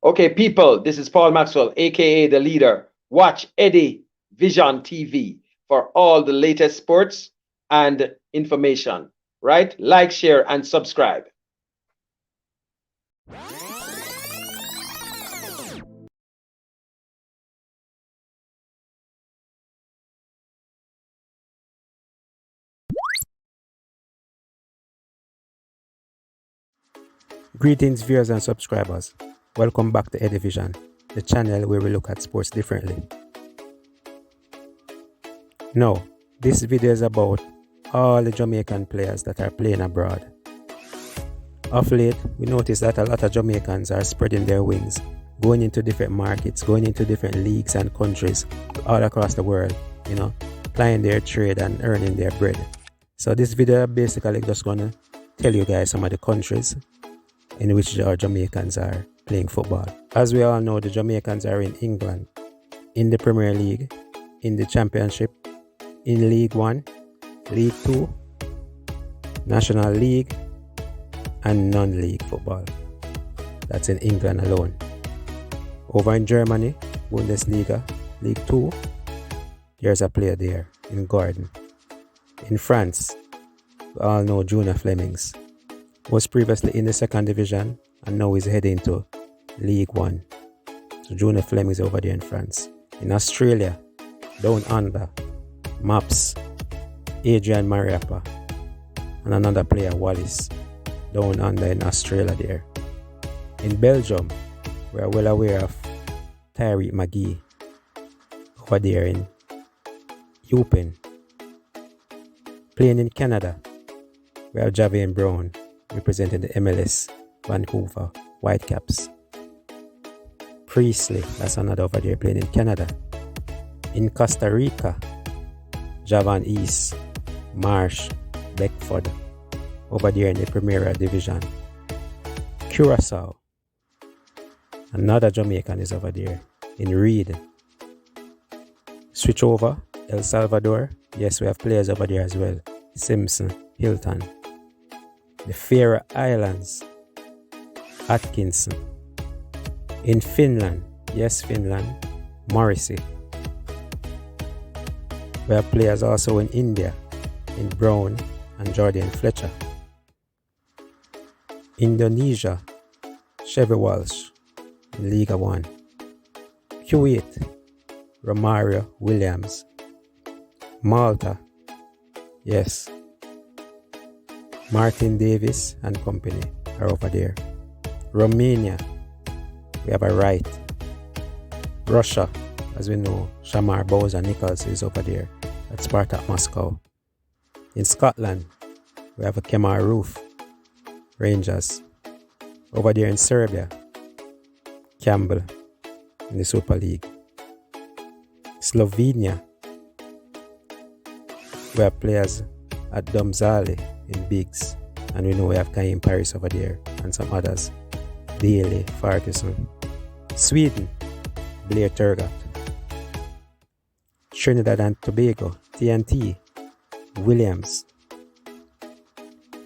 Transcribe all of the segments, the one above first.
Okay, people, this is Paul Maxwell, aka The Leader. Watch Eddy Vision TV for all the latest sports and information, right? Like, share, and subscribe. Greetings viewers and subscribers. Welcome back to Eddy Vision, the channel where we look at sports differently. Now, this video is about all the Jamaican players that are playing abroad. Of late, we noticed that a lot of Jamaicans are spreading their wings, going into different markets, going into different leagues and countries all across the world, plying their trade and earning their bread. So this video basically just gonna tell you guys some of the countries in which our Jamaicans are playing football. As we all know, the Jamaicans are in England, in the Premier League, in the Championship, in League 1, League 2, National League, and non-league football. That's in England alone. Over in Germany, Bundesliga, League 2, there's a player there in Gordon. In France, we all know Junior Flemings. Was previously in the second division and now is heading to League 1. So Junior Flemings over there in France. In Australia, down under, Maps, Adrian Mariappa, and another player, Wallace, down under in Australia there. In Belgium, we are well aware of Tyreek McGee over there in Eupen. Playing in Canada, we have Javier Brown representing the MLS Vancouver Whitecaps. Priestley, that's another over there playing in Canada. In Costa Rica, Javan East, Marsh, Beckford, over there in the Primera Division. Curacao, another Jamaican is over there in Reed. Switch over, El Salvador, yes, we have players over there as well. Simpson, Hilton. The Faroe Islands, Atkinson. In Finland, yes, Finland, Morrissey. We have players also in India, in Brown and Jordan Fletcher. Indonesia, Chevy Walsh in Liga 1. Kuwait, Romario Williams. Malta, yes, Martin Davis and company are over there. Romania, we have a Wright. Russia, as we know, Shamar Bowser Nichols is over there at Spartak Moscow. In Scotland, we have a Kemar Roof, Rangers. Over there in Serbia, Campbell in the Super League. Slovenia, we have players at Domzale in Biggs, and we know we have Kaim Paris over there and some others. Daly, Ferguson. Sweden, Blair Turgott. Trinidad and Tobago, TNT, Williams.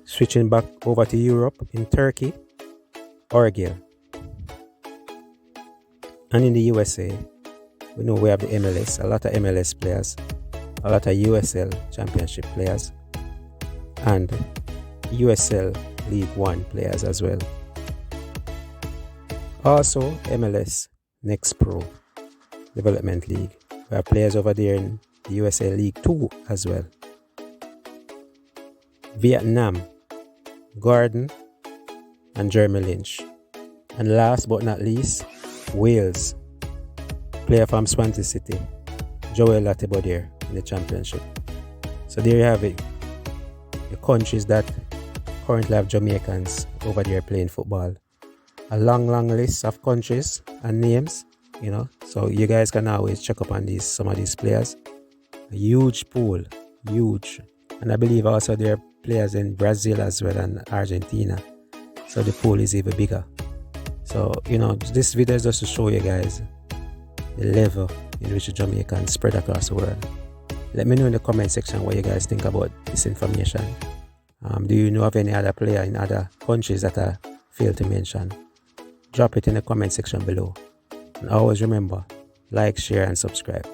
Switching back over to Europe, in Turkey, Orgil. And in the USA, we know we have the MLS, a lot of MLS players, a lot of USL Championship players, and USL League 1 players as well. Also MLS Next Pro Development League. We have players over there in the USA League 2 as well. Vietnam, Gordon and Jeremy Lynch. And last but not least, Wales. Player from Swansea City, Joel Latibodier in the Championship. So there you have it. The countries that currently have Jamaicans over there playing football. A long list of countries and names, so you guys can always check up on some of these players. A huge pool, huge. And I believe also there are players in Brazil as well and Argentina. So the pool is even bigger. So, this video is just to show you guys the level in which the Jamaicans spread across the world. Let me know in the comment section what you guys think about this information. Do you know of any other player in other countries that I failed to mention? drop it in the comment section below. And always remember, like, share, and subscribe.